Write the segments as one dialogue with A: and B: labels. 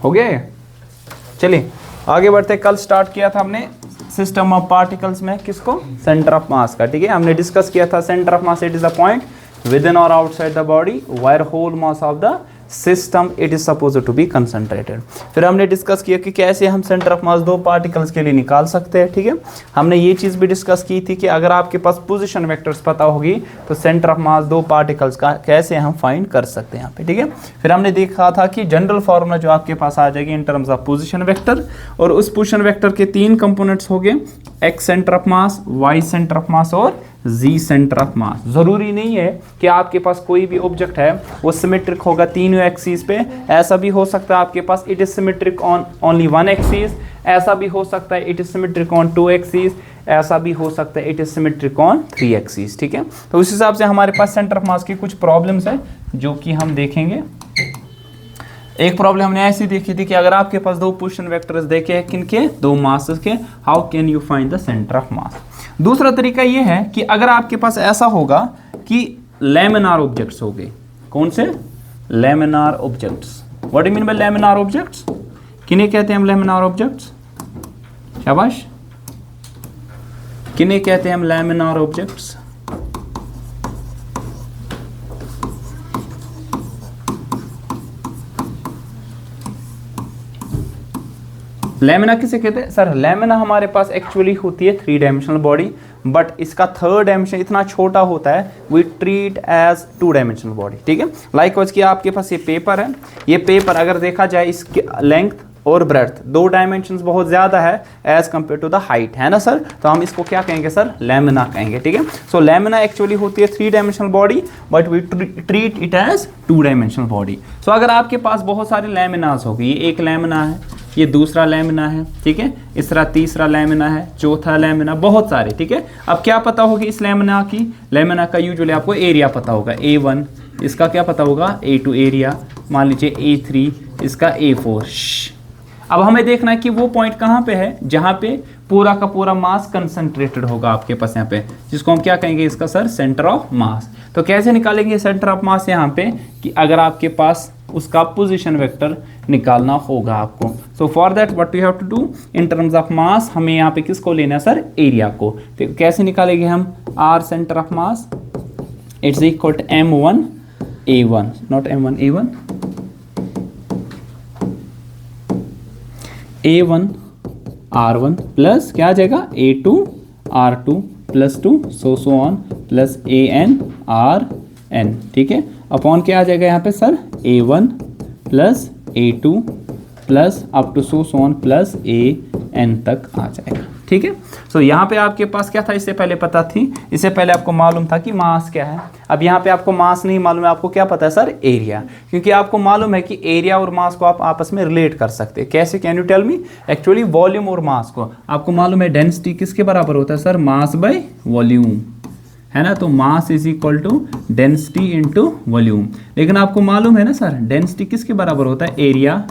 A: हो गया ये? चलिए आगे बढ़ते। कल स्टार्ट किया था हमने सिस्टम ऑफ पार्टिकल्स में किसको, सेंटर ऑफ मास का, ठीक है। हमने डिस्कस किया था centre of mass it is the point within और outside the body where whole mass of the system it is suppose to be concentrated. फिर हमने डिस्कस किया कि कैसे हम सेंटर ऑफ मास दो पार्टिकल्स के लिए निकाल सकते हैं, ठीक है। हमने ये चीज़ भी डिस्कस की थी कि अगर आपके पास पोजीशन वेक्टर्स पता होगी तो सेंटर ऑफ मास दो पार्टिकल्स का कैसे हम फाइंड कर सकते हैं यहाँ पे, ठीक है। फिर हमने देखा था कि जनरल फॉर्मूला जो आपके पास आ जाएगी in terms of position vector, और उस पोजीशन वेक्टर के तीन कंपोनेंट्स हो गए, x centre of mass, y centre of mass और जी सेंटर ऑफ मास। जरूरी नहीं है कि आपके पास कोई भी ऑब्जेक्ट है वो सिमेट्रिक होगा तीनों एक्सिस पे, ऐसा भी हो सकता है आपके पास it is symmetric on only one axis, ऐसा भी हो सकता है it is symmetric on two axis, ऐसा भी हो सकता है it is symmetric on three axis, ठीक है। तो उस हिसाब से हमारे पास सेंटर ऑफ मास की कुछ प्रॉब्लम्स है जो कि हम देखेंगे। एक प्रॉब्लम हमने ऐसी देखी थी कि अगर आपके पास दो पोजीशन वेक्टर्स देखे हैं किनके, दो मासेस के, how can you find the centre of मास। दूसरा तरीका ये है कि अगर आपके पास ऐसा होगा कि लैमिनार ऑब्जेक्ट्स हो गए, कौन से, laminar objects. What do mean by laminar objects, किन्हें कहते हैं हम लैमिनार ऑब्जेक्ट्स, शाबाश, किन्हें कहते हैं हम लैमिनार ऑब्जेक्ट्स। लैमिना किसे कहते हैं सर, लैमिना हमारे पास एक्चुअली होती है थ्री डायमेंशनल बॉडी, बट इसका थर्ड डायमेंशन इतना छोटा होता है we treat as two dimensional body, ठीक है। लाइकवाइज कि आपके पास ये पेपर है, ये पेपर अगर देखा जाए इसकी लेंथ और ब्रेड्थ दो डायमेंशंस बहुत ज्यादा है as compare to the height, है ना सर, तो हम इसको क्या कहेंगे सर, लैमिना कहेंगे, ठीक है। सो लैमिना एक्चुअली होती है three dimensional body but we treat it as two dimensional body. So अगर आपके पास बहुत सारे लैमिनास हो गए, ये एक लैमिना है, ये दूसरा लैमिना है, ठीक है, इस तरह तीसरा लैमिना है, चौथा लैमिना, बहुत सारे, ठीक है। अब क्या पता होगी इस लैमिना की, लैमिना का यूजुअली आपको एरिया पता होगा A1, इसका क्या पता होगा A2 एरिया, मान लीजिए A3, इसका A4। अब हमें देखना है कि वो पॉइंट कहाँ पे है जहाँ पे पूरा का पूरा मास कंसंट्रेटेड होगा आपके पास यहाँ पे, जिसको हम क्या कहेंगे इसका सर, सेंटर ऑफ मास। तो कैसे निकालेंगे सेंटर ऑफ मास यहाँ पे, कि अगर आपके पास उसका पोजीशन वेक्टर निकालना होगा आपको। So for that what you have to do in terms of mass, हमें यहाँ पे किसको लेना है सर, एरिया को। तो कैसे निकालेंगे हम, r centre of mass it's equal to M1 A1, not M1 A1, A1 R1 plus क्या आ जाएगा A2 R2 plus 2 so on plus AN RN, ठीक है, अपॉन क्या आ जाएगा यहाँ पे sir, A1 plus A2 plus up to so on plus AN तक आ जाएगा, ठीक है। सो यहाँ पे आपके पास क्या था, इससे पहले पता थी, इससे पहले आपको मालूम था कि मास क्या है। अब यहाँ पे आपको मास नहीं मालूम है, आपको क्या पता है सर, एरिया, क्योंकि आपको मालूम है कि एरिया और मास को आप आपस में रिलेट कर सकते हैं। कैसे, can you tell me, actually volume और मास को आपको मालूम है डेंसिटी किसके बराबर होता है सर, मास बाय वॉल्यूम, है ना। तो mass is equal to density into volume, लेकिन आपको मालूम है ना सर डेंसिटी किसके बराबर होता है, एरिया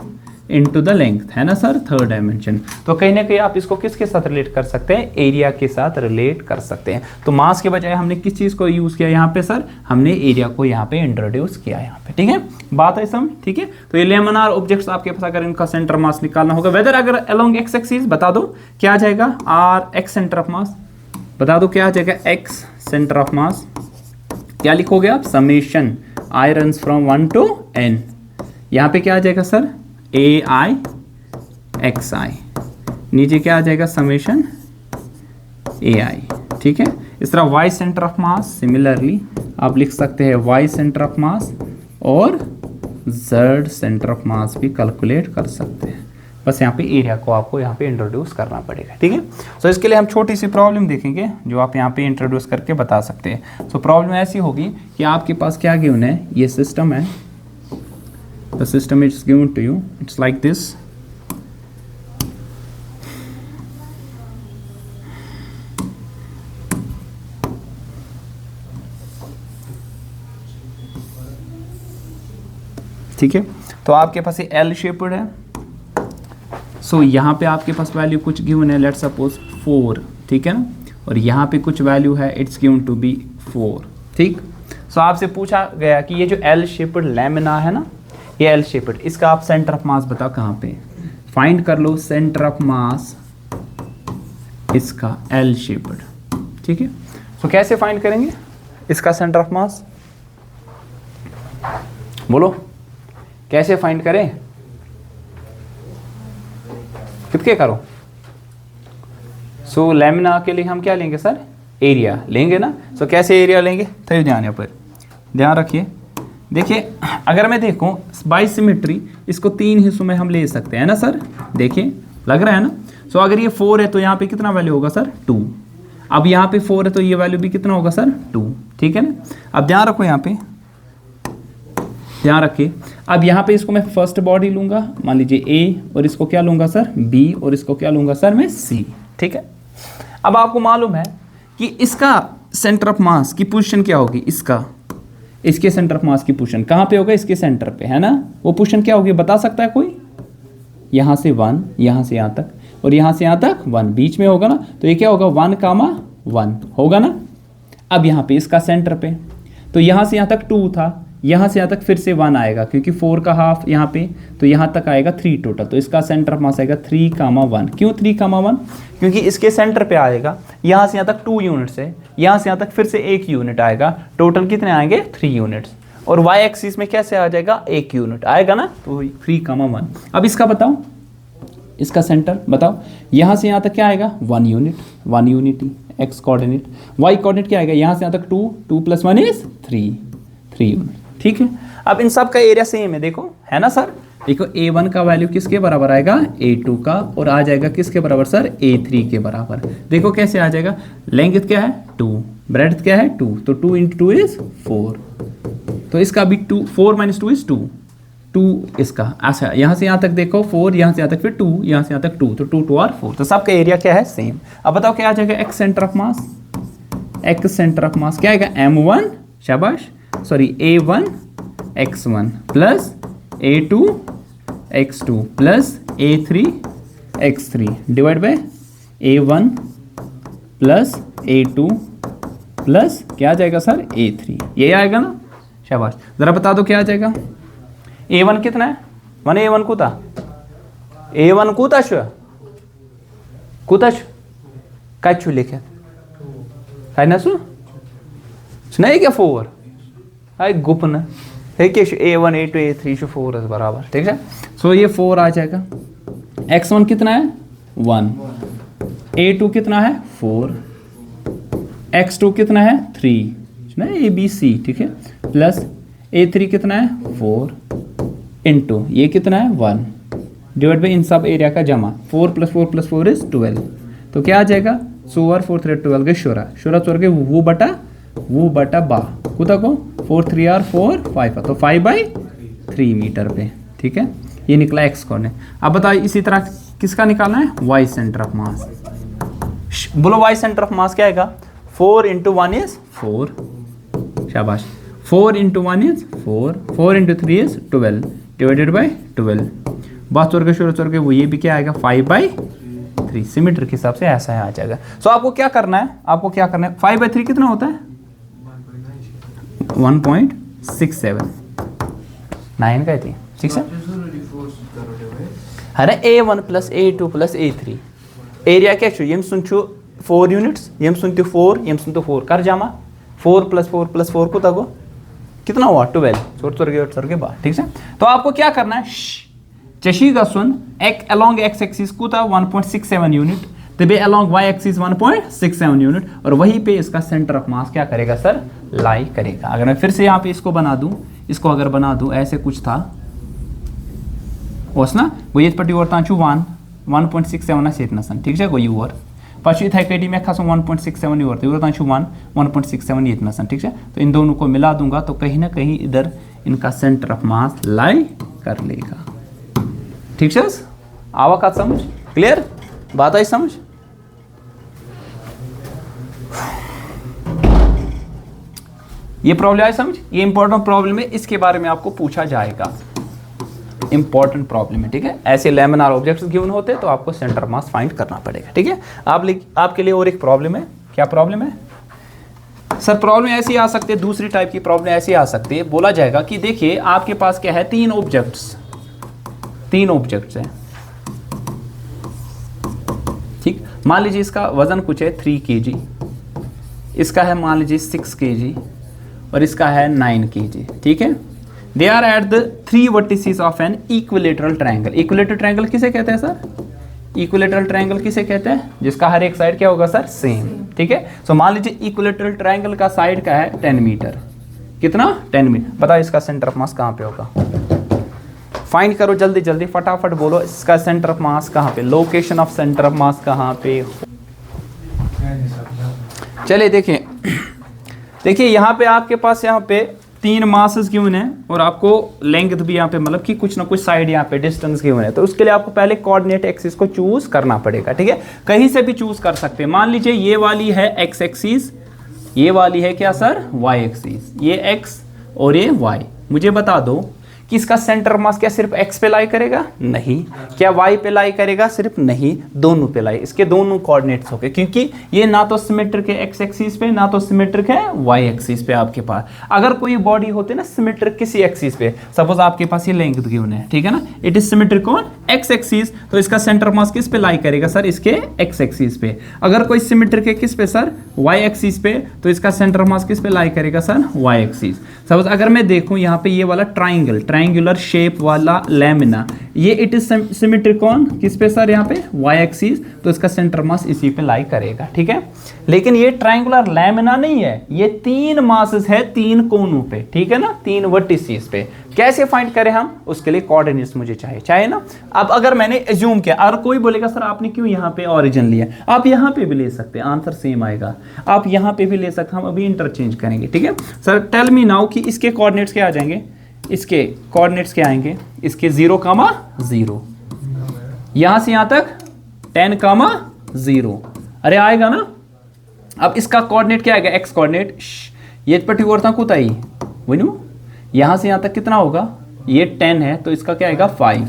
A: इनटू द लेंथ, है ना सर, थर्ड डायमेंशन। तो कहीं ना कहीं आप इसको किसके साथ रिलेट कर सकते हैं, एरिया के साथ रिलेट कर सकते हैं। तो मास के बजाय हमने किस चीज को यूज किया यहाँ पे सर, हमने एरिया को यहाँ पे इंट्रोड्यूस किया यहाँ पे, ठीक है, बात है समझ, ठीक है। तो ये लैमिनार ऑब्जेक्ट्स आपके पास अगर इनका सेंटर मास निकालना होगा, वेदर अगर अलोंग एक्स एक्सिस बता दो क्या आ जाएगा, r x centre of mass, बता दो क्या आ जाएगा, एक्स सेंटर ऑफ मास, क्या लिखोगे आप, summation I runs from 1 to n, यहाँ पे क्या आ जाएगा सर, AI XI, नीचे क्या आ जाएगा, समेशन AI, ठीक है। इस तरह Y centre of mass similarly आप लिख सकते हैं Y सेंटर ऑफ मास और Z सेंटर ऑफ मास भी कैलकुलेट कर सकते हैं। बस यहाँ पे एरिया को आपको यहाँ पे इंट्रोड्यूस करना पड़ेगा, ठीक है। सो इसके लिए हम छोटी सी प्रॉब्लम देखेंगे जो आप यहाँ पे इंट्रोड्यूस करके बता सकते हैं। सो प्रॉब्लम ऐसी होगी कि आपके पास क्या गिवन है, ये सिस्टम है, the system is given to you, it's like this, ठीक है। तो आपके पास ये L शेप्ड है, सो यहाँ पे आपके पास वैल्यू कुछ गिवन है, लेट सपोज 4, ठीक है ना, और यहाँ पे कुछ वैल्यू है, इट्स गिवन टू बी 4, ठीक। सो आपसे पूछा गया कि ये जो L शेप्ड लैमिना है ना, ये एल शेप्ड, इसका आप सेंटर ऑफ मास बताओ कहाँ पे, फाइंड कर लो सेंटर ऑफ मास इसका एल शेप्ड, ठीक है। तो कैसे फाइंड करेंगे इसका सेंटर ऑफ मास, बोलो कैसे फाइंड करें, कितने करो। सो लैमिना के लिए हम क्या लेंगे सर, एरिया लेंगे ना। सो कैसे एरिया लेंगे, तो ध्यान यहाँ पर ध्यान रखिए। देखिए अगर मैं देखूं बाई सिमेट्री, इसको 3 हिस्सों में हम ले सकते हैं ना सर, देखिए लग रहा है ना। सो अगर ये 4 है तो यहाँ पे कितना वैल्यू होगा सर 2, अब यहाँ पे 4 है तो ये वैल्यू भी कितना होगा सर 2, ठीक है ना। अब ध्यान रखो यहाँ पे, ध्यान रखिए। अब यहाँ पे इसको मैं फर्स्ट बॉडी लूंगा, मान लीजिए ए, और इसको क्या लूंगा सर बी, और इसको क्या लूंगा सर मैं सी, ठीक है। अब आपको मालूम है कि इसका सेंटर ऑफ मास की पोजीशन क्या होगी, इसके सेंटर ऑफ मास की पोजीशन कहाँ पे होगा, इसके सेंटर पे है ना। वो पोजीशन क्या होगी बता सकता है कोई, यहाँ से 1, यहाँ से यहाँ तक, और यहाँ से यहाँ तक 1 बीच में होगा ना। तो ये क्या होगा 1,1 होगा ना। अब यहाँ पे इसका सेंटर पे, तो यहाँ से यहाँ तक 2 था, यहाँ से यहाँ तक फिर से 1 आएगा, क्योंकि 4 का हाफ यहाँ पे, तो यहाँ तक आएगा 3 टोटल। तो इसका सेंटर ऑफ मास आएगा 3,1। क्यों 3,1, क्योंकि इसके सेंटर पे आएगा, यहाँ से यहाँ तक 2 यूनिट्स है, यहाँ से यहाँ तक फिर से 1 यूनिट आएगा, टोटल कितने आएंगे 3 यूनिट्स। और वाई एक्सिस में कैसे आ जाएगा 1 यूनिट आएगा ना, तो 3,1। अब इसका बताओ, इसका सेंटर बताओ, यहाँ से यहाँ तक क्या आएगा 1 unit, 1 unit x coordinate, y coordinate क्या आएगा, यहाँ से यहाँ तक 2, 2 + 1 = 3 यूनिट, ठीक है। अब इन सब का एरिया सेम है, देखो है ना सर। देखो A1 का वैल्यू किसके बराबर आएगा A2 का, और आ जाएगा किसके बराबर सर A3 के बराबर। देखो कैसे आ जाएगा, लेंथ क्या है 2, ब्रेड्थ क्या है 2, तो 2 × 2 = 4, तो इसका भी 2, 4 - 2 = 2 इसका। अच्छा यहाँ से यहाँ तक देखो 4, यहाँ से यहाँ तक फिर 2, यहाँ से यहाँ तक 2, तो 2 × 2 = 4। तो सबका एरिया क्या है सेम। अब बताओ क्या आ जाएगा x centre of mass, x centre of मास क्या आएगा M1, शाबाश, sorry A1 x1 plus A2 x2 plus A3 x3 divide by A1 plus A2 plus क्या आ जाएगा सर A3, ये आएगा ना, शाबाश। जरा बता दो क्या आ जाएगा। A1 कितना है, माने A1 कूता, A1 कूता शो कछु लिखे है ना, सुना है क्या 4 है गुप्न है क्या, A1 A2 A3 4 है बराबर, ठीक है। सो ये 4 आ जाएगा। x1 कितना है 1, A2 कितना है 4, x2 कितना है 3 ना ABC, ठीक है, प्लस A3 कितना है 4 इंटू ये कितना है 1 डिवाइड बाई इन सब एरिया का जमा, 4 + 4 + 4 = 12। तो क्या आ जाएगा 4 4 3 12 के शोरा चोर के वो बटा बा कुता को 4 3 are 4 5, तो 5/3 मीटर पे, ठीक है। ये निकला एक्स कोऑर्डिनेट। अब बताओ इसी तरह किसका निकालना है वाई सेंटर ऑफ मास, बोलो वाई सेंटर ऑफ मास क्या आएगा 4 × 1 = 4, शाबाश, 4 × 1 = 4, 4 × 3 = 12 डिवाइडेड बाय 12, बात चोर के वो ये भी क्या आएगा 5/3 सिमेट्री के हिसाब से ऐसा है आ जाएगा। सो आपको क्या करना है, 5/3 कितना होता है 1.67 9 का थी 6 है। अरे A1 + A2 + A3 एरिया क्या छो यम सुन छो 4 यूनिट्स, यम सुनते 4 कर जामा 4 + 4 + 4 को तगो कितना हुआ 12 चोर के बाद, ठीक है। तो आपको क्या करना है चशी का सुन एक अलोंग x एक्सिस को था 1.67 यूनिट, तबे अलोंग y एक्सिस 1.67 यूनिट, और वहीं पे इसका सेंटर ऑफ मास क्या करेगा सर लाई करेगा। अगर मैं फिर से यहाँ पे इसको बना दूं, इसको अगर बना दूं ऐसे कुछ था ना वो ये पट्टी और 1.67 सेटनसन, ठीक है गो यूर पची था केडी में खास 1.67 यूर 1.67 ये इतना सन, ठीक है। तो इन दोनों को मिला दूंगा तो कहीं ना कहीं इधर इनका सेंटर ऑफ मास लाई कर लेगा, ठीक है। आवा का समझ क्लियर, बात आई समझ। ये प्रॉब्लम आई समझ, ये इंपॉर्टेंट प्रॉब्लम है, इसके बारे में आपको पूछा जाएगा, इंपॉर्टेंट प्रॉब्लम है, ठीक है। ऐसे लैमिनार ऑब्जेक्ट्स गिवन होते तो आपको सेंटर मास फाइंड करना पड़ेगा, ठीक है। आपके लिए और एक प्रॉब्लम है, क्या प्रॉब्लम है सर प्रॉब्लम ऐसी आ सकती है, दूसरी टाइप की प्रॉब्लम ऐसी आ सकती है, बोला जाएगा कि देखिए आपके पास क्या है, तीन ऑब्जेक्ट्स हैं, ठीक। मान लीजिए इसका वजन कुछ है 3 kg, इसका है मान लीजिए 6 kg और इसका है 9 kg, ठीक है। They are at the 3 vertices of an equilateral triangle. Equilateral triangle किसे कहते हैं सर? इक्विलेटरल ट्रायंगल किसे कहते हैं? जिसका हर एक साइड क्या होगा सर? सेम, ठीक है। सो मान लीजिए इक्विलेटरल ट्रायंगल का साइड का है 10 मीटर, कितना? 10 मीटर। बताओ इसका सेंटर ऑफ मास कहाँ पे होगा? फाइंड करो जल्दी जल्दी, फटाफट बोलो, इसका सेंटर ऑफ मास कहाँ पे, लोकेशन ऑफ सेंटर ऑफ मास कहाँ पे? चलिए देखिए यहाँ पे आपके पास यहाँ पे 3 मासेस गिवन है और आपको लेंथ भी यहाँ पे, मतलब कि कुछ ना कुछ साइड यहाँ पे डिस्टेंस गिवन है। तो उसके लिए आपको पहले कोऑर्डिनेट एक्सिस को चूज करना पड़ेगा, ठीक है। कहीं से भी चूज कर सकते हैं। मान लीजिए ये वाली है एक्स एक्सिस, ये वाली है क्या सर? वाई एक्सिस, ये एक्स और ये वाई। मुझे बता दो कि इसका सेंटर मास क्या सिर्फ एक्स पे लाई करेगा? नहीं। क्या वाई पे लाई करेगा? सिर्फ नहीं, दोनों पे लाई। इसके दोनों कोऑर्डिनेट्स हो गए, क्योंकि ये ना तो सिमेट्रिक है एक्स एक्सिस पे, ना तो सिमेट्रिक है वाई एक्सिस पे। आपके पास अगर कोई बॉडी होती है ना सिमेट्रिक किसी एक्सिस पे, सपोज आपके पास ये लेंथ गिवन है, ठीक है ना, it is symmetric on x axis, तो इसका सेंटर मास किस पे लाई करेगा सर? इसके एक्स एक्सिस पे। अगर कोई सिमेट्रिक है किस पे सर? वाई एक्सिस पे, तो इसका सेंटर मास किस पे लाई करेगा सर? Y axis. सपोज अगर मैं देखूं यहाँ पे ये वाला ट्राइंगुलर शेप वाला लैमिना, ये इट इज सिमेट्रिक ऑन किस पे सर? यहाँ पे वाई एक्सिस, तो इसका सेंटर मास इसी पे लाई करेगा, ठीक है। लेकिन ये ट्राइंगुलर लैमिना नहीं है, ये 3 मासेस है 3 कोनों पे, ठीक है ना, 3 वर्टिसेस पे। कैसे फाइंड करें हम? उसके लिए कोऑर्डिनेट्स मुझे चाहिए ना। अब अगर मैंने एज्यूम किया, अगर कोई बोलेगा सर आपने क्यों यहाँ पे ओरिजिन लिया, आप यहाँ पे भी ले सकते हैं, आंसर सेम आएगा। आप यहाँ पे भी ले सकते हैं, हम अभी इंटरचेंज करेंगे, ठीक है। सर टेल मी नाउ कि इसके कोऑर्डिनेट्स क्या आ जाएंगे? इसके कोऑर्डिनेट्स क्या आएंगे? इसके 0,0, यहां से यहां तक 10,0। अरे आएगा ना। अब इसका कोऑर्डिनेट क्या आएगा? एक्स कोऑर्डिनेट, ये पर्टिकुलर था कुछ आई वनु, यहां से यहां तक कितना होगा? ये 10 है, तो इसका क्या आएगा? 5।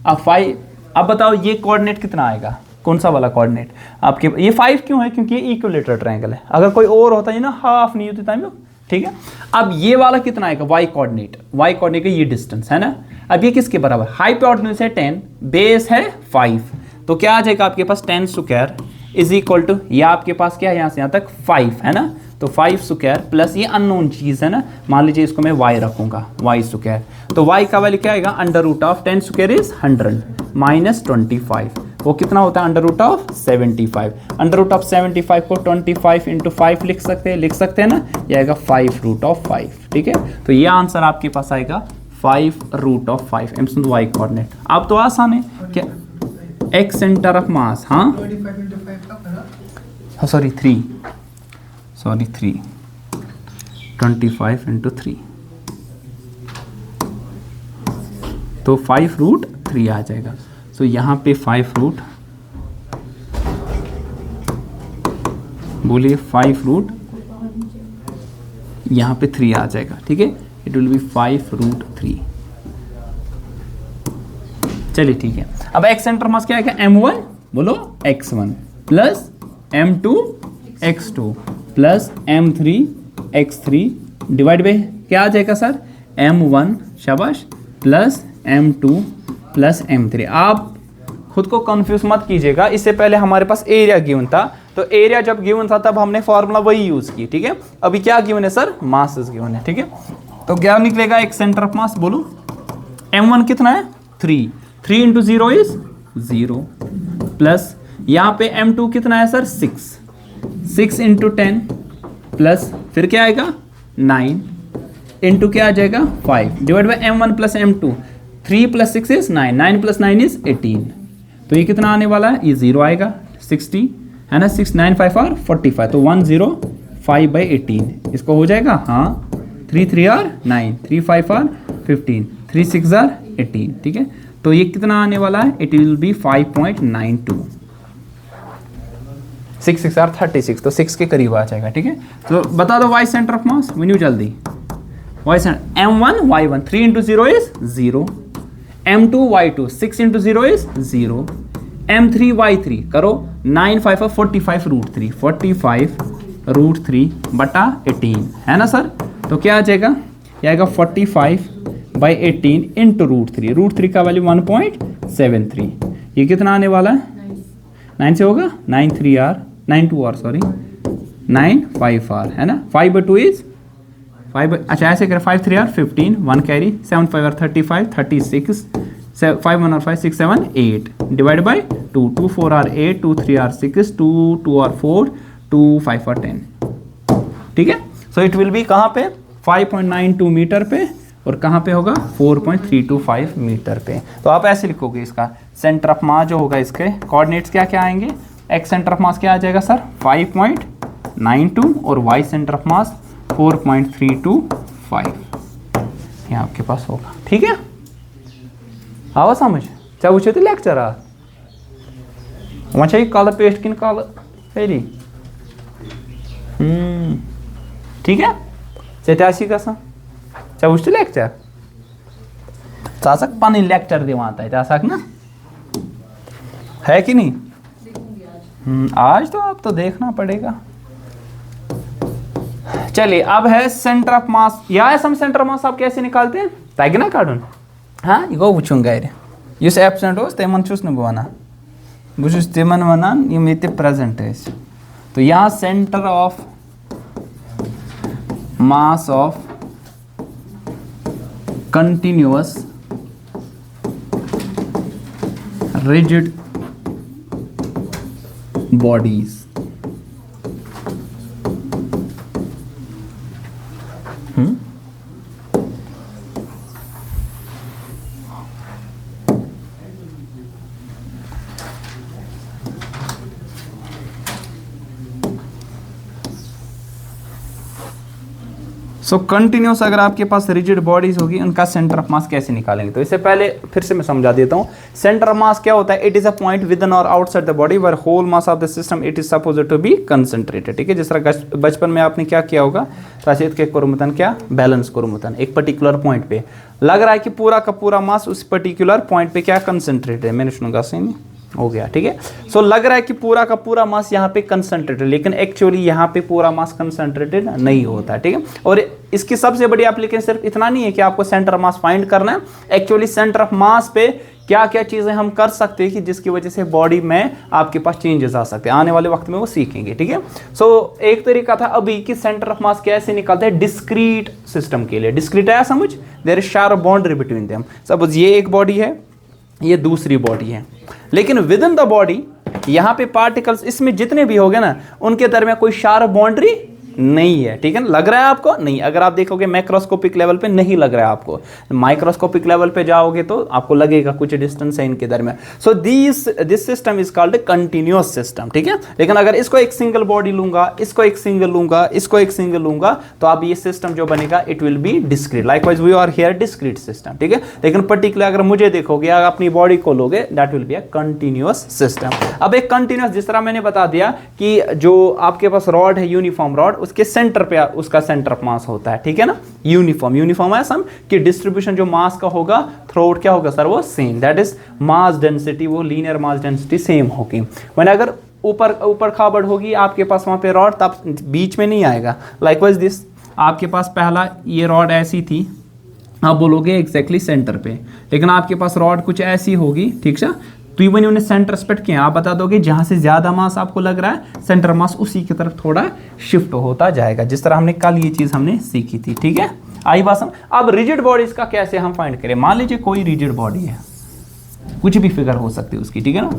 A: अब 5, अब बताओ ये कोऑर्डिनेट कितना आएगा? कौन सा वाला कोऑर्डिनेट आपके? ये 5 क्यों है? क्योंकि ये इक्विलेटरल ट्रायंगल है। अगर कोई और होता है ना, हाफ नहीं होती टाइम, ठीक है। अब ये वाला कितना आएगा? वाई कोऑर्डिनेट का ये डिस्टेंस है ना। अब ये किसके बराबर? हाइपोटेन्यूज है 10, बेस है 5, तो क्या आ जाएगा आपके पास? 10 स्क्वायर इज इक्वल टू, ये आपके पास क्या है यहाँ से यहाँ तक 5 है ना, तो 5 स्क्वायर प्लस ये अननोन चीज है ना, मान लीजिए इसको मैं y रखूंगा, y स्क्वायर, तो y का वैल्यू क्या आएगा? Under root of 10 square is 100 minus 25, वो कितना होता है? Under root of 75। Under root of 75 को 25 इंटू 5 लिख सकते हैं ना, ये आएगा 5 रूट ऑफ 5, ठीक है। तो ये आंसर आपके पास आएगा 5 root of 5 m y coordinate. अब तो आसान है क्या? एक्स सेंटर ऑफ मास, हाँ सॉरी 3 25 इंटू 3, तो 5 रूट 3 आ जाएगा। तो यहाँ पे 5 रूट, बोलिए 5 रूट, यहाँ पे 3 आ जाएगा, ठीक है। It will be 5 root 3। चलिए ठीक है। अब एक्स सेंटर मास क्या आएगा? m1 बोलो x1 plus m2 x2 plus m3 x3 divide by क्या आ जाएगा सर? m1 शाबाश प्लस m2 प्लस m3। आप खुद को कंफ्यूज मत कीजिएगा, इससे पहले हमारे पास एरिया गिवन था, तो एरिया जब गिवन था तब हमने फॉर्मूला वही यूज की, ठीक है। अभी क्या गिवन है सर? मासेस गिवन है, ठीक है। तो क्या निकलेगा? एक सेंटर ऑफ मास, बोलो m1 कितना है? 3 इंटू 0 इज 0 प्लस यहाँ पे m2 कितना है सर? 6 इंटू 10 प्लस फिर क्या आएगा? 9 इंटू क्या आ जाएगा? 5 divide by m1 plus m2। 3 plus 6 is 9, 9 plus 9 is 18, तो ये कितना आने वाला है? ये 0 आएगा, 60 है ना, 6 9 5 और 45, तो 105 बाई 18 इसको हो जाएगा। हाँ 3 3 और 9, 3 5 और 15, 3 6 और 18, ठीक है। तो ये कितना आने वाला है? इट विल बी 5.92, 6 6 और 36, तो 6 के करीब आ जाएगा, ठीक है। तो बता दो वाई सेंटर ऑफ मास, मेन्यू जल्दी। Y centre m1 y1, 3 into 0 is 0, m2 y2, 6 into 0 is 0, m3 y3 करो 9 5 और 45 रूट 3, 45 √3/18 है ना सर। तो क्या आ जाएगा, ये आएगा 45/18 इंटू √3। √3 का वैल्यू 1.73। ये कितना आने वाला है, 9 से होगा, 9 2R सॉरी 9 5R है ना। 5/2 इज 5, अच्छा ऐसे करें, 5 3R 15, 1 carry, 7 5R 35, 36, 5 1R 5 6 7 8 divide by 2, 2 4R 8, 2 3R 6, 2 2R 4, 2 5R 10। ठीक है, सो इट विल बी कहाँ पे 5.92 मीटर पे, और कहाँ पे होगा 4.325 मीटर पे। तो आप ऐसे लिखोगे, इसका सेंटर ऑफ मास जो होगा, इसके कोऑर्डिनेट्स क्या क्या आएंगे, एक्स सेंटर ऑफ मास क्या आ जाएगा सर 5.92, और वाई सेंटर ऑफ मास 4.325 ये आपके पास होगा। ठीक है, आवा समझ, चाहे वो लेक्चर आ वह कल पेस्ट किन कल फेरी। ठीक है, चे गसान चे वो लेक्चर च पन लेक्चर दिवान तक ना, है कि नहीं। आज तो आप तो देखना पड़ेगा। चलिए, अब है सेंटर ऑफ मास। या हम सेंटर ऑफ मास आप कैसे निकालते हैं, तक ना काड़न। हाँ यह गो वुन गर इस एब्सेंट तमन वन बहुत तमन वन यम ये प्रेजेंट। तो यहाँ centre of mass of continuous rigid bodies, so continuous अगर आपके पास रिजिड बॉडीज होगी, उनका सेंटर ऑफ मास कैसे निकालेंगे। तो इससे पहले फिर से मैं समझा देता हूं। सेंटर ऑफ मास क्या होता है, it is a point within और outside the body where whole mass of the system it is supposed to be concentrated. ठीक है, जिस तरह बचपन में आपने क्या किया होगा, राशिद के कुरमुतन क्या बैलेंस कुरमुतन एक पर्टिकुलर पॉइंट पे लग रहा है कि पूरा का पूरा मास उस पर्टिकुलर पॉइंट पे क्या कंसंट्रेटेड है। मैंने सुनूंगा सही हो गया। ठीक है, सो लग रहा है कि पूरा का पूरा मास यहाँ पे कंसंट्रेटेड, लेकिन एक्चुअली यहाँ पे पूरा मास कंसंट्रेटेड नहीं होता। ठीक है, और इसकी सबसे बड़ी एप्लीकेशन सिर्फ इतना नहीं है कि आपको सेंटर ऑफ मास फाइंड करना है, एक्चुअली सेंटर ऑफ मास पे क्या क्या चीजें हम कर सकते हैं कि जिसकी वजह से बॉडी में आपके पास चेंजेस आ सकते हैं। आने वाले वक्त में वो सीखेंगे। ठीक है, सो एक तरीका था अभी कि सेंटर ऑफ मास कैसे निकालते हैं डिस्क्रीट सिस्टम के लिए। डिस्क्रीट आया समझ, there is sharp boundary between them. Suppose ये एक बॉडी है, ये दूसरी बॉडी है, लेकिन विद इन द बॉडी यहाँ पे पार्टिकल्स इसमें जितने भी हो गए ना, उनके दरमियान कोई शार्प बाउंड्री नहीं है। ठीक है, लग रहा है आपको नहीं, अगर आप देखोगे मैक्रोस्कोपिक लेवल पे नहीं लग रहा है आपको, माइक्रोस्कोपिक लेवल पे जाओगे तो आपको लगेगा कुछ डिस्टेंस है इनके दरमियान। So this system is called continuous system. ठीक है, लेकिन अगर इसको एक सिंगल बॉडी लूंगा, इसको एक सिंगल लूंगा, इसको एक सिंगल लूंगा, तो अब ये सिस्टम जो बनेगा it will be discrete. Likewise we are here discrete system. ठीक है, लेकिन पर्टिकुलर अगर मुझे देखोगे, अगर अपनी बॉडी को लोगे, that will be a continuous system. अब एक कंटिन्यूअस, जिस तरह मैंने बता दिया कि जो आपके पास रॉड है, यूनिफॉर्म रॉड, उसके सेंटर पे उसका सेंटर ऑफ मास होता है। ठीक है ना, यूनिफॉर्म है सम कि डिस्ट्रीब्यूशन जो मास का होगा थ्रू आउट क्या होगा सर, वो same, that is mass density, वो लीनियर मास डेंसिटी सेम होगी। मैंने अगर ऊपर खाबड़ होगी आपके पास वहां पे रॉड, तब बीच में नहीं आएगा। लाइकवाइज दिस, आपके पास पहला ये रॉड ऐसी थी, आप बोलोगे एग्जैक्टली सेंटर पे, लेकिन आपके पास रॉड कुछ ऐसी होगी। ठीक है, तो इवन उन्हें सेंटर एस्पेक्ट किया, आप बता दोगे जहां से ज्यादा मास आपको लग रहा है, सेंटर मास उसी की तरफ थोड़ा शिफ्ट होता जाएगा, जिस तरह हमने कल ये चीज हमने सीखी थी। ठीक है, आई बात समझ। अब रिजिड बॉडीज का कैसे हम फाइंड करें। मान लीजिए कोई रिजिड बॉडी है, कुछ भी फिगर हो सकती है उसकी। ठीक है ना,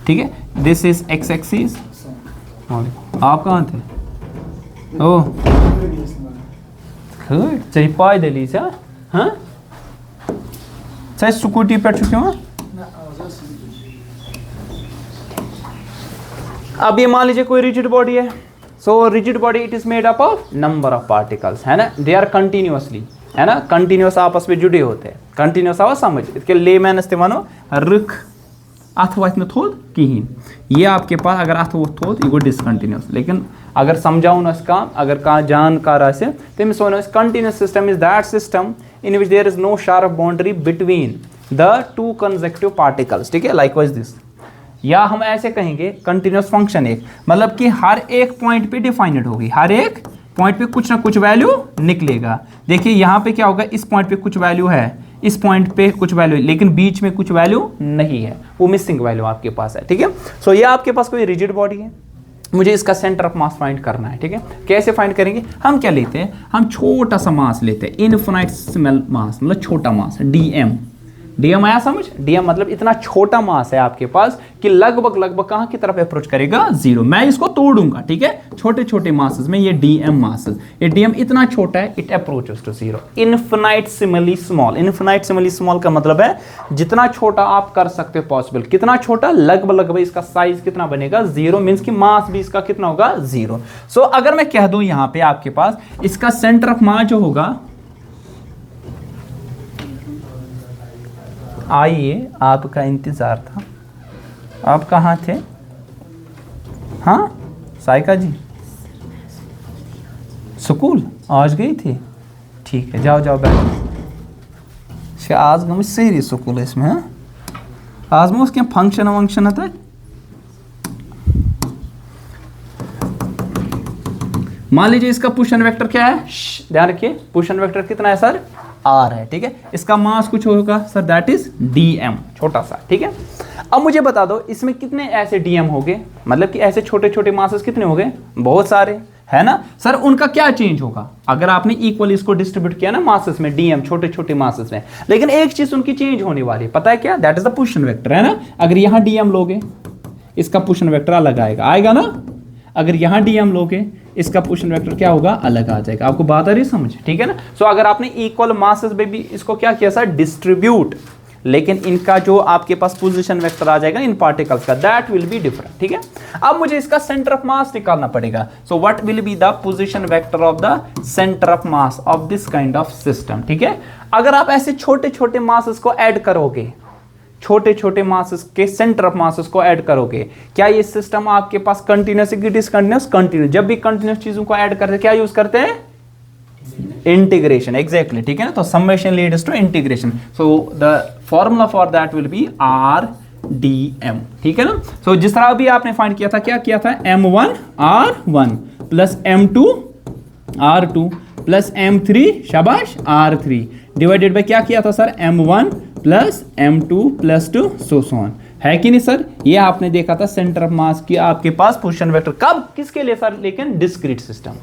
A: ठीक है, दिस इज एक्स एक्सिस। आप कहाँ थे, ओ चाहिए पाई दिली से, हाँ चाहिए स्कूटी पे क्यों। अब ये मान लीजिए कोई रिजिड बॉडी है। So rigid body it is made up of number of particles, है ना, दे आर कंटिन्यूअसली, है ना, कंटिन्यूअस आपस में जुड़े होते हैं। कंटिन्यूअस आवा समझ, इसके लेमैन इस्तेमाल रुख अथ वथ न थोद कहीं, ये आपके पास अगर अथ वो थोद यह गो डिसकंटिन्यूस। लेकिन अगर समझाऊन कह, अगर कह जानकार आसे तमिस one continuous system is that system in which there is no sharp boundary between the two consecutive particles. ठीक है, लाइकवाइज दिस, या हम ऐसे कहेंगे कंटिन्यूस फंक्शन एक, मतलब कि हर एक पॉइंट पे डिफाइनेड होगी, हर एक पॉइंट पे कुछ ना कुछ वैल्यू निकलेगा। देखिए यहाँ पे क्या होगा, इस पॉइंट पे कुछ वैल्यू है, इस पॉइंट पे कुछ वैल्यू है, लेकिन बीच में कुछ वैल्यू नहीं है, वो मिसिंग वैल्यू आपके पास है। ठीक है, सो ये आपके पास कोई रिजिड बॉडी है, मुझे इसका सेंटर ऑफ मास फाइंड करना है। ठीक है, कैसे फाइंड करेंगे, हम क्या लेते हैं, हम छोटा सा मास लेते हैं, इनफिनिटेसिमल मास, मतलब छोटा मास, डीएम। डीएम आया समझ, डीएम मतलब इतना छोटा मास है आपके पास कि लगभग कहां की तरफ अप्रोच करेगा, जीरो। मैं इसको तोड़ूंगा, ठीक है, छोटे छोटे मासेस में, ये डीएम मासेस, ये डीएम इतना छोटा है, it approaches to zero. Infinitesimally small, infinitesimally small का मतलब है जितना छोटा आप कर सकते हो पॉसिबल, कितना छोटा, लगभग इसका साइज कितना बनेगा, जीरो, मींस कि मास भी इसका कितना होगा, जीरो। सो अगर मैं कह दूं यहां पे आपके पास इसका सेंटर ऑफ मास जो होगा, आइए आपका इंतजार था, आप कहाँ थे, हाँ साइका जी, स्कूल आज गई थी, ठीक है, जाओ जाओ बैठो। आज गम सही स्कूल है इसमें, हाँ आज में उसके फंक्शन वंक्शन आता है। मान लीजिए इसका पुशन वेक्टर क्या है, ध्यान रखिए, पुशन वेक्टर कितना है सर, आर है। ठीक है, इसका मास कुछ होगा सर, दैट इज डीएम, छोटा सा। ठीक है, अब मुझे बता दो इसमें कितने ऐसे डीएम हो गए, मतलब कि ऐसे छोटे छोटे मासेस कितने हो गए, बहुत सारे, है ना सर। उनका क्या चेंज होगा, अगर आपने इक्वली इसको डिस्ट्रीब्यूट किया ना मासेस में, डीएम छोटे छोटे मासेस में, लेकिन एक चीज उनकी चेंज होने वाली है, पता है क्या, दैट इज द पुशन वेक्टर, है ना। अगर यहां डीएम लोगे इसका पुशन वेक्टर अलग आएगा ना, अगर यहां डीएम लोगे इसका पुशन वेक्टर क्या होगा, अलग आ जाएगा। आपको बात आ रही समझ, ठीक है ना। सो अगर आपने इक्वल मासेस में भी इसको क्या किया सर, डिस्ट्रीब्यूट, लेकिन इनका जो आपके पास पोजीशन वेक्टर आ जाएगा इन पार्टिकल्स का, दैट विल बी डिफरेंट। ठीक है, अब मुझे इसका सेंटर ऑफ मास निकालना पड़ेगा। So what will be the position vector of the centre of mass of this kind of system. ठीक है, अगर आप ऐसे छोटे छोटे मासेस को ऐड करोगे, छोटे छोटे मासेस के सेंटर ऑफ मासेस को ऐड करोगे, क्या ये सिस्टम आपके पास कंटिन्यूस की डिसकंटिन्यूस, कंटिन्यूस। जब भी कंटिन्यूस चीजों को ऐड करते हैं क्या यूज करते हैं, इंटीग्रेशन, एग्जैक्टली। ठीक है ना, तो summation leads to integration, so the formula for that will be r d m. ठीक है ना, सो जिस तरह अभी आपने फाइंड किया था, क्या किया था, m1 r1 plus m2 r2 plus m3, शाबाश, r3 डिवाइडेड बाय क्या किया था sir, m1 plus m2 plus 2 so on, है कि नहीं सर। ये आपने देखा था सेंटर ऑफ मास की आपके पास पोजीशन वेक्टर, कब, किसके लिए सर, लेकिन डिस्क्रीट सिस्टम।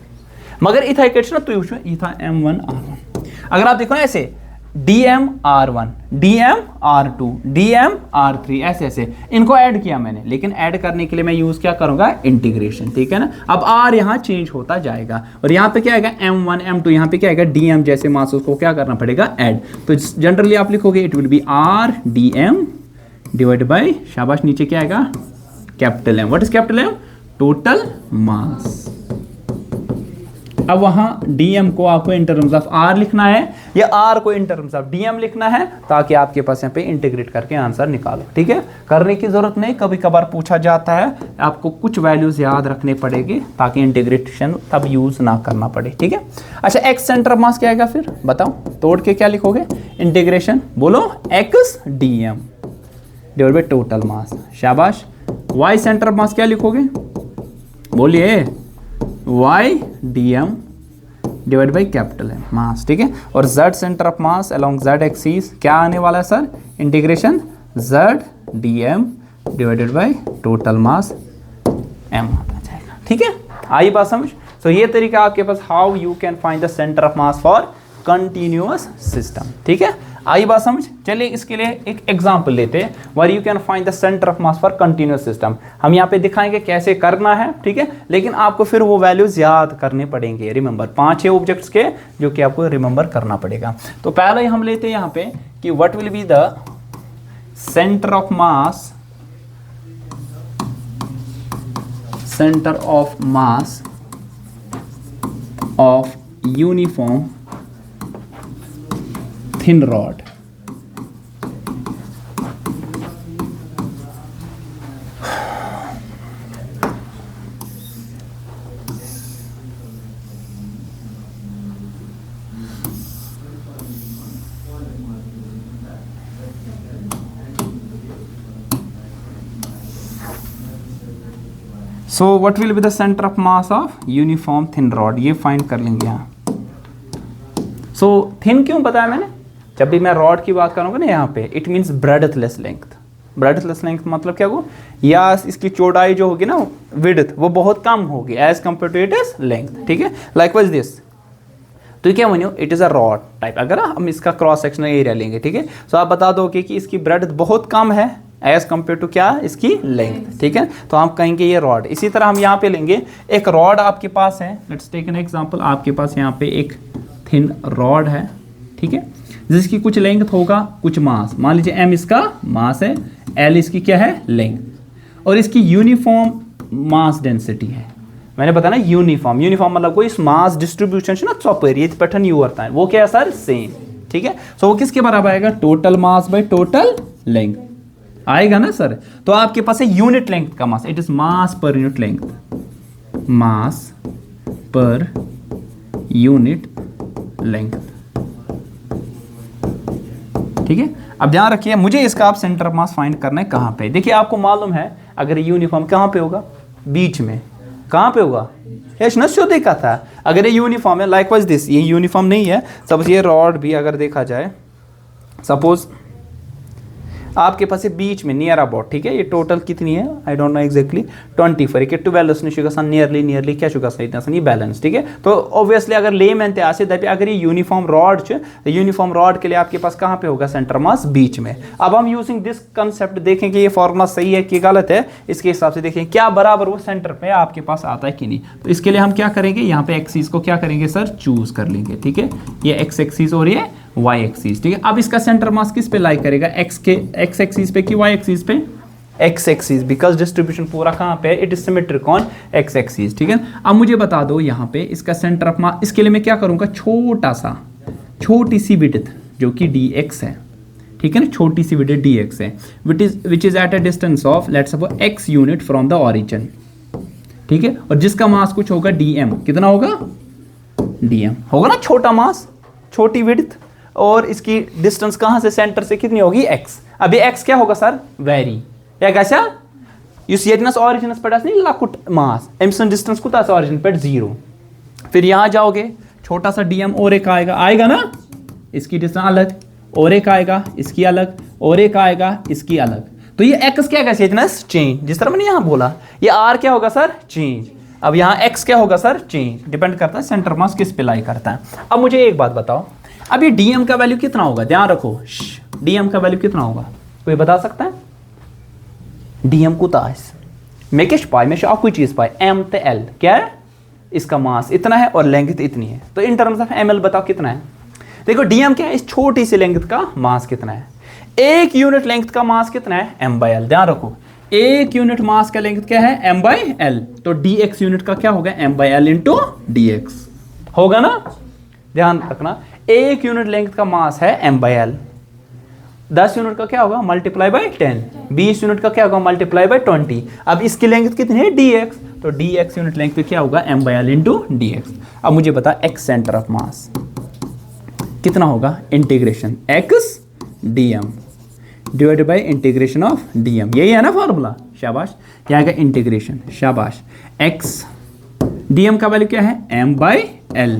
A: मगर इथा ना तो इथा m1 r1, अगर आप देखो ना ऐसे dm r1 dm r2 dm r3, ऐसे ऐसे इनको ऐड किया मैंने, लेकिन ऐड करने के लिए मैं यूज क्या करूंगा, इंटीग्रेशन। ठीक है ना, अब r यहां चेंज होता जाएगा और यहां पे क्या आएगा, m1 m2, यहां पे क्या आएगा, dm जैसे मास, उसको क्या करना पड़ेगा, ऐड। तो जनरली आप लिखोगे it will B r dm divide by, शाबाश, नीचे क्या आएगा, capital M। What is capital M, total mass. अब वहां dm को आपको इन टर्म्स ऑफ r लिखना है या r को इन टर्म्स ऑफ dm लिखना है, ताकि आपके पास यहाँ पे इंटीग्रेट करके आंसर निकालो। ठीक है, करने की जरूरत नहीं, कभी कभार पूछा जाता है, आपको कुछ वैल्यूज याद रखने पड़ेगी ताकि इंटीग्रेशन तब यूज ना करना पड़े। ठीक है, अच्छा, x सेंटर ऑफ मास क्या आएगा फिर बताओ, तोड़ के क्या लिखोगे, इंटीग्रेशन, बोलो, x dm divide by total mass, शाबाश। y सेंटर ऑफ मास क्या लिखोगे, बोलिए, y dm divide by capital M मास। ठीक है, और z centre of mass along z axis क्या आने वाला है sir, integration z dm divided by total mass M आ जाएगा। ठीक है, आई बात समझ। तो ये तरीका आपके पास, how you can find the centre of mass for continuous system. ठीक है, आई बात समझ। चलिए इसके लिए एक एग्जांपल लेते हैं, where you can find the centre of mass for continuous system. हम यहाँ पे दिखाएंगे कैसे करना है, ठीक है, लेकिन आपको फिर वो वैल्यूज याद करने पड़ेंगे। रिमेंबर 5-6 ऑब्जेक्ट्स के जो कि आपको रिमेंबर करना पड़ेगा। तो पहले हम लेते हैं यहाँ पे कि what will be the centre of mass, centre of mass of uniform thin rod। So what will be the centre of mass of uniform thin rod, ये फाइंड कर लेंगे यहाँ। सो थिन क्यों बताया मैंने, जब भी मैं रॉड की बात करूँगा ना यहाँ पे, इट मीन्स ब्रेडथलेस लेंथ। ब्रेडथलेस लेंथ मतलब क्या हो, या इसकी चौड़ाई जो होगी ना विड्थ, वो बहुत कम होगी as compare to it is length, ठीक है। लाइकवाइज दिस, तो क्या बनियो, it is a rod type. अगर हम इसका क्रॉस सेक्शनल एरिया लेंगे, ठीक है, तो आप बता दो कि इसकी ब्रेडथ बहुत कम है एज कम्पेयर टू क्या, इसकी लेंथ, ठीक है, तो हम कहेंगे ये रॉड। इसी तरह हम यहाँ पे लेंगे एक रॉड आपके पास है, लेट्स टेक एन एग्जांपल, आपके पास यहाँ पे एक थिन रॉड है, ठीक है, जिसकी कुछ लेंथ होगा, कुछ मास, मान लीजिए m इसका मास है, l इसकी क्या है, लेंथ, और इसकी यूनिफॉर्म मास डेंसिटी है। मैंने बताया ना यूनिफॉर्म, यूनिफॉर्म मतलब कोई मास डिस्ट्रीब्यूशन ना चौपर ये पैटर्न यू होता है, वो क्या है सर, सेम, ठीक है। सो वो किसके बराबर आएगा, total mass by total length आएगा ना सर। तो आपके पास है यूनिट लेंथ का मास, it is mass per unit length, mass per unit length, ठीक है। अब ध्यान रखिए, मुझे इसका आप सेंटर ऑफ मास फाइंड करना है कहाँ पे। देखिए आपको मालूम है अगर यूनिफॉर्म कहाँ पे होगा, बीच में, कहाँ पे होगा, नस्यो देखा था। अगर ये यूनिफॉर्म है, लाइकवाइज दिस, ये यूनिफॉर्म नहीं है, सपोज ये रॉड भी अगर देखा जाए, सपोज आपके पास है बीच में नियर अबाउट, ठीक है, ये टोटल कितनी है आई डोंट नो एग्जैक्टली 24 के 12 शुगा नियरली क्या शुगा इतना ये बैलेंस, ठीक है। तो ऑब्वियसली अगर ले मेनते आसे दबे अगर ये यूनिफॉर्म रॉड च, तो यूनिफॉर्म रॉड के लिए आपके पास कहाँ पे होगा, सेंटर मास बीच में। अब हम यूजिंग दिस कंसेप्ट देखें कि ये फॉर्मूला सही है कि गलत है, इसके हिसाब से देखें क्या बराबर वो सेंटर पे आपके पास आता है कि नहीं। तो इसके लिए हम क्या करेंगे, यहाँ पे एक्सिस को क्या करेंगे सर, चूज कर लेंगे, ठीक है, ये एक्स एक्सिस और ये वाई एक्सिस, ठीक है। अब इसका सेंटर मास किस पे लाई करेगा, एक्स एक्सिस पे कि वाई एक्सिस पे, एक्स एक्सिस, बिकॉज डिस्ट्रीब्यूशन पूरा कहाँ पे है, it is symmetric on x axis, ठीक है। अब मुझे बता दो यहाँ पे इसका सेंटर ऑफ मास, इसके लिए मैं क्या करूँगा, छोटा सा, छोटी सी विड्थ जो कि dx है, ठीक है ना, छोटी सी विड्थ dx है, which is at a distance of let's suppose x unit from the origin, ठीक है, और जिसका मास कुछ होगा dm, कितना होगा, dm होगा ना, छोटा मास, छोटी विड्थ, और इसकी डिस्टेंस कहां से, सेंटर से कितनी होगी, x। अभी x क्या होगा सर, वेरी या कैसा, युस येतनस ऑरिजिनस पेट नहीं लाकुट मास, एमसन डिस्टेंस कुता से ऑरिजिन पेट 0, फिर यहां जाओगे छोटा सा dm और एक आएगा ना, इसकी डिस्टेंस अलग, और एक आएगा इसकी अलग, और एक आएगा इसकी अलग, तो ये x क्या है, येतनस चेंज, जिस तरह मैंने यहां बोला, ये r क्या होगा सर, चेंज। अब यहाँ x क्या होगा सर, चेंज, डिपेंड करता है सेंटर मास किस पे लाई करता है। अब मुझे एक बात बताओ, अब ये dm का वैल्यू कितना होगा, ध्यान रखो, dm का वैल्यू कितना होगा, कोई बता सकता है, dm कुता मैं क्या पाई, मैं कोई चीज पाई, m ते l क्या है, इसका मास इतना है और लेंथ इतनी है, तो इन टर्म्स ऑफ ml बताओ कितना है। देखो dm क्या है, इस छोटी सी लेंथ का मास कितना है, एक यूनिट लेंथ का मास कितना है, m/l, ध्यान रखो एक यूनिट मास का लेंथ क्या है, m/l, तो dx यूनिट का क्या होगा, m/l इंटू dx होगा ना, ध्यान रखना, एक यूनिट लेंथ का मास है m/l, 10 यूनिट का क्या होगा, मल्टीप्लाई बाय 10, 20 यूनिट का क्या होगा, मल्टीप्लाई बाय 20। अब इसकी लेंथ कितनी है, dx, तो dx यूनिट लेंथ पे क्या होगा, m/l इंटू dx। अब मुझे बता x सेंटर ऑफ मास कितना होगा, integration x dm divided by integration of dm, यही है ना फॉर्मूला, शाबाश, क्या आएगा इंटीग्रेशन, शाबाश, x dm का वैल्यू क्या है, m/l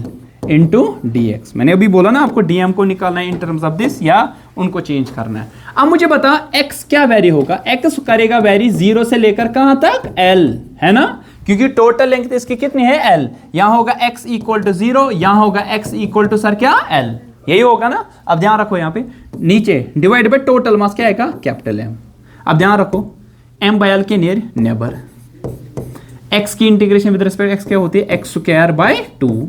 A: इंटू dx। मैंने अभी बोला ना आपको dm को निकालना है इन टर्म्स ऑफ दिस या उनको चेंज करना है। अब मुझे बता x क्या वेरी होगा, x करेगा वेरी 0 से लेकर कहां तक, l, है ना, क्योंकि टोटल लेंथ इसकी कितनी है, l, यहां होगा x इक्वल टू 0, यहां होगा x इक्वल टू सर क्या, l, यही होगा ना। अब ध्यान रखो यहाँ पे नीचे डिवाइड बाय टोटल मास क्या आएगा, कैपिटल M। अब ध्यान रखो m/l के नियर नेबर, x की इंटीग्रेशन विद रिस्पेक्ट x क्या होती है, x²/2,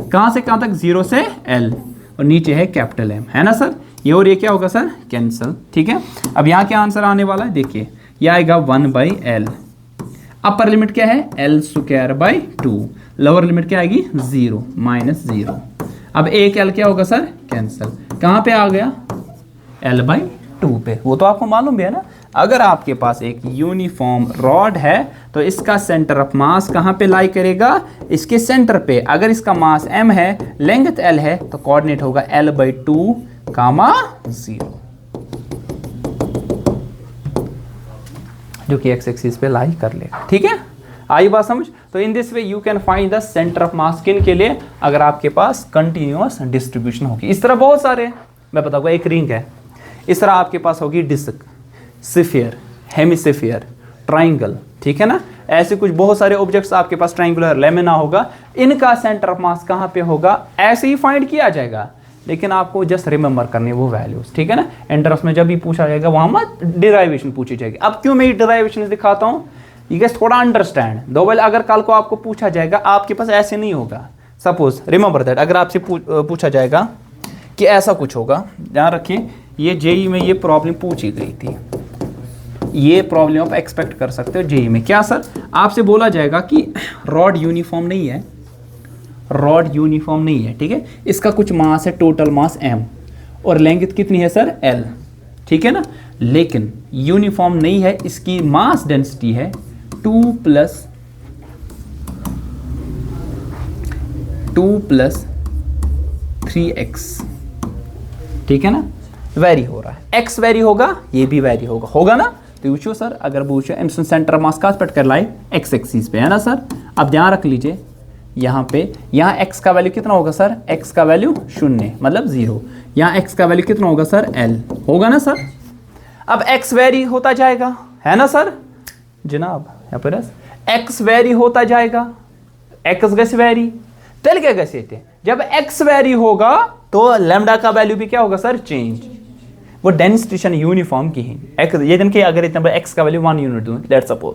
A: कहां से कहां तक, 0 से l, और नीचे है कैपिटल M, है ना सर, ये और ये क्या होगा सर, कैंसिल, ठीक है। अब यहाँ क्या आंसर आने वाला है, देखिए ये आएगा 1/l, अपर लिमिट क्या है, l²/2, लोअर लिमिट क्या आएगी, 0 -0। अब एक l क्या होगा सर, कैंसिल, कहां पे आ गया, l/2 पे, वो तो आपको मालूम भी है ना। अगर आपके पास एक यूनिफॉर्म रॉड है तो इसका सेंटर ऑफ मास कहां पे लाई करेगा, इसके सेंटर पे। अगर इसका मास m है, लेंथ l है, तो कोऑर्डिनेट होगा l/2, 0, जो कि x एक्सिस पे लाई कर लेगा, ठीक है। आई बात समझ? तो in this way you can find the centre of मास किन के लिए, अगर आपके पास कंटिन्यूअस डिस्ट्रीब्यूशन होगी। इस तरह बहुत सारे हैं, मैं बताऊंगा। एक रिंग है, इस तरह आपके पास होगी डिस्क, स्फीयर, हेमिस्फीयर, ट्राइंगल, ठीक है ना। ऐसे कुछ बहुत सारे ऑब्जेक्ट्स आपके पास, ट्राइंगुलर लेमिना होगा, इनका सेंटर ऑफ मास कहाँ पे होगा, ऐसे ही फाइंड किया जाएगा। लेकिन आपको जस्ट रिमेंबर करनी है वो वैल्यूज, ठीक है ना। एंट्रेंस में जब भी पूछा जाएगा वहां मत डिराइवेशन पूछी जाएगी। अब क्यों मैं डिराइवेशन दिखाता हूँ, ये गैस थोड़ा अंडरस्टैंड दो। वाले अगर कल को आपको पूछा जाएगा, आपके पास ऐसे नहीं होगा। सपोज रिमेंबर दैट, अगर आपसे पूछा जाएगा कि ऐसा कुछ होगा, ध्यान रखिए ये जेई में ये प्रॉब्लम पूछी गई थी, ये प्रॉब्लम आप एक्सपेक्ट कर सकते हो जेई में। क्या सर, आपसे बोला जाएगा कि रॉड यूनिफॉर्म नहीं है, रॉड यूनिफॉर्म नहीं है, ठीक है। इसका कुछ मास है, टोटल मास m, और लेंथ कितनी है सर l, ठीक है ना। लेकिन यूनिफॉर्म नहीं है, इसकी मास डेंसिटी है 2 + 3x, ठीक है ना। वेरी हो रहा है, x वेरी होगा, ये भी वेरी होगा ना। तो पूछो सर, अगर पूछो एमसन सेंटर मास का एस्पेक्ट कर लाए x एक्सिस पे, है ना सर। अब ध्यान रख लीजिए यहाँ पे, यहाँ x का वैल्यू कितना होगा सर, x का वैल्यू 0 मतलब 0। यहाँ x का वैल्यू कितना होगा सर, l होगा ना सर। अब x वेरी होता जाएगा, है ना सर जनाब, यहाँ पर x वेरी होता जाएगा, x गैस वेरी तेल क्या गैस थे। जब x वेरी होगा तो लैम्डा का वैल्यू भी क्या होगा सर, चेंज। वो डेंसिटी यूनिफॉर्म की है x, ये दिन के अगर इतना x का वैल्यू 1 यूनिट दूं, लेट्स सपोज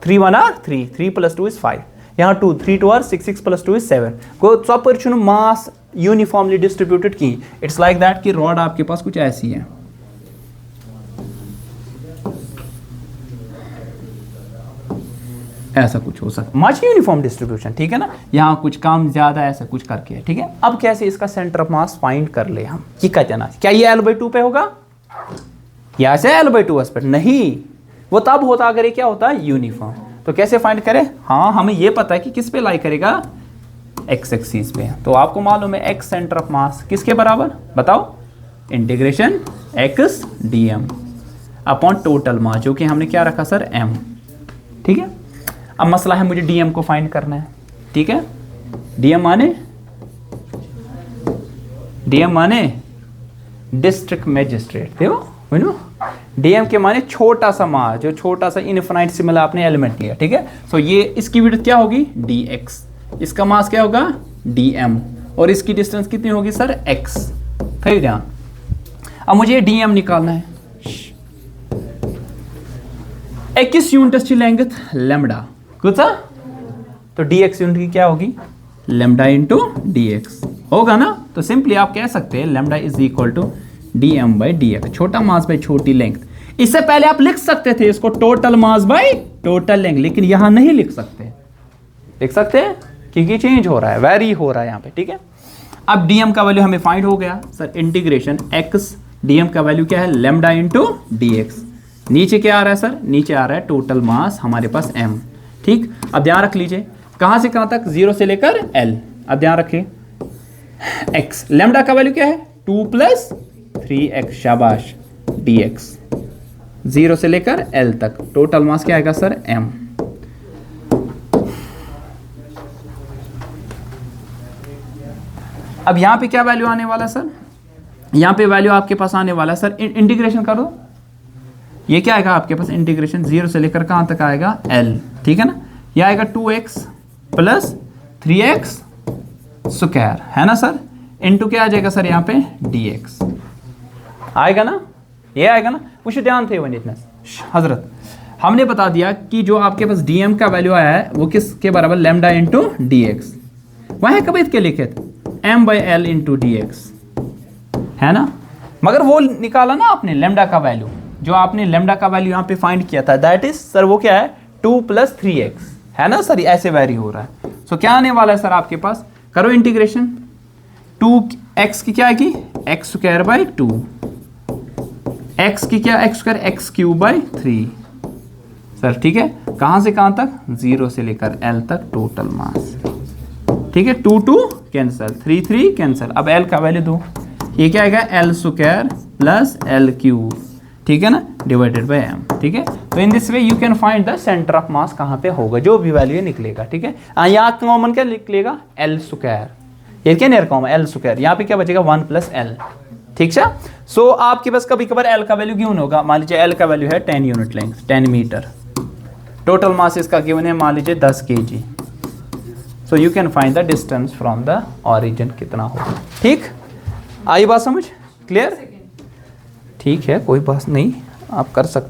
A: 3 1 are 3, 3 + 2 is 5, यहाँ 2, 3 2 are 6, 6 + 2 is 7। को सब पर मास यूनिफॉर्मली डिस्ट्रीब्यूटेड की। इट्स लाइक दैट कि रॉड आपके पास कुछ ऐसी है, ऐसा कुछ हो सकता, मच यूनिफॉर्म डिस्ट्रीब्यूशन, ठीक है ना। यहाँ कुछ कम ज्यादा ऐसा कुछ करके है, ठीक है। अब कैसे इसका सेंटर ऑफ मास फाइंड कर ले हम, ये कहते हैं ना, क्या ये l/2 पे होगा, या से l/2 एस्पेक्ट नहीं, वो तब होता अगर ये क्या होता है यूनिफॉर्म। तो कैसे फाइंड करें, हाँ हमें ये पता है कि किस पे लाई करेगा, x एक्सिस पे। तो आपको मालूम है x सेंटर ऑफ मास किसके बराबर, बताओ, integration x dm upon total mass, जो कि हमने क्या रखा सर m, ठीक है। अब मसला है मुझे dm को फाइंड करना है, ठीक है। dm माने डिस्ट्रिक्ट मैजिस्ट्रेट, देखो डीएम के माने छोटा सा मास, जो छोटा सा इनफिनाइट सिमिलर आपने एलिमेंट लिया, ठीक है। सो ये इसकी विड्थ क्या होगी dx, इसका मास क्या होगा dm, और इसकी डिस्टेंस कितनी होगी सर x, फिर ध्यान। अब मुझे ये dm निकालना है, किस यूनिट की लेंथ लैम्डा कुछ, तो dx यूनिट की क्या होगी लैम्डा इंटू dx होगा ना। तो सिंपली आप कह सकते हैं lambda is equal to dm/dx, छोटा मास बाई छोटी लेंथ। इससे पहले आप लिख सकते थे इसको total mass by total length, लेकिन यहां नहीं लिख सकते, लिख सकते हैं क्योंकि चेंज हो रहा है, वेरी हो रहा है यहाँ पे, ठीक है। अब dm का वैल्यू हमें फाइंड हो गया सर, इंटीग्रेशन x, dm का वैल्यू क्या है लैम्डा इंटू dx। नीचे क्या आ रहा है सर, नीचे आ रहा है टोटल मास हमारे पास m, ठीक। अब ध्यान रख लीजिए कहां से कहां तक, 0 से लेकर l। अब ध्यान रखिए x, लैम्डा का वैल्यू क्या है 2 + 3x, शाबाश, dx 0 से लेकर l तक, टोटल मास क्या आएगा सर m। अब यहां पे क्या वैल्यू आने वाला सर, यहां पे वैल्यू आपके पास आने वाला सर, इंटीग्रेशन कर दो, ये क्या आएगा आपके पास इंटीग्रेशन 0 से लेकर कहां तक आएगा l, ठीक है ना। यह आएगा 2x + 3x स्क्वायर, है ना सर, इनटू क्या आ जाएगा सर यहाँ पे dx आएगा ना, ये आएगा ना। मुझे ध्यान थे वनीतनेस हजरत, हमने बता दिया कि जो आपके पास dm का वैल्यू आया है वो किसके बराबर लैम्डा इंटू dx, वह कब के लिखित m/l इंटू dx, है ना। मगर वो निकाला ना आपने लैम्डा का वैल्यू, जो आपने लैम्डा का वैल्यू यहाँ पे फाइंड किया था, दैट इज सर वो क्या है 2 + 3x, है ना सर, ऐसे वेरी हो रहा है। सो क्या आने वाला है सर आपके पास, करो इंटीग्रेशन, 2x की क्या आएगी x²/2, x की क्या x² x³ 3 सर, ठीक है। कहां से कहां तक, 0 से लेकर l तक टोटल मास, ठीक है। 2 2 कैंसिल, 3 3 कैंसिल। अब l का वैल्यू दो, ये क्या आएगा l² + l³ ठीक है ना, डिवाइडेड बाय एम। ठीक है, तो in this way you can find the centre of मास कहाँ पे होगा, जो भी वैल्यू निकलेगा। ठीक है, यहाँ कॉमन क्या निकलेगा, एल स्क्वायर, ये क्या नियर कॉमन एल स्क्वायर, यहाँ पे क्या बचेगा 1 + एल। ठीक है, सो आपके पास कभी कभार एल का वैल्यू गिवन होगा, मान लीजिए एल का वैल्यू है 10 unit length, 10 metre, total mass इसका गिवन है मान लीजिए 10 kg। So you can find the distance from the origin कितना होगा। ठीक, आई बात समझ, क्लियर? ठीक है, कोई बात नहीं, आप कर सकते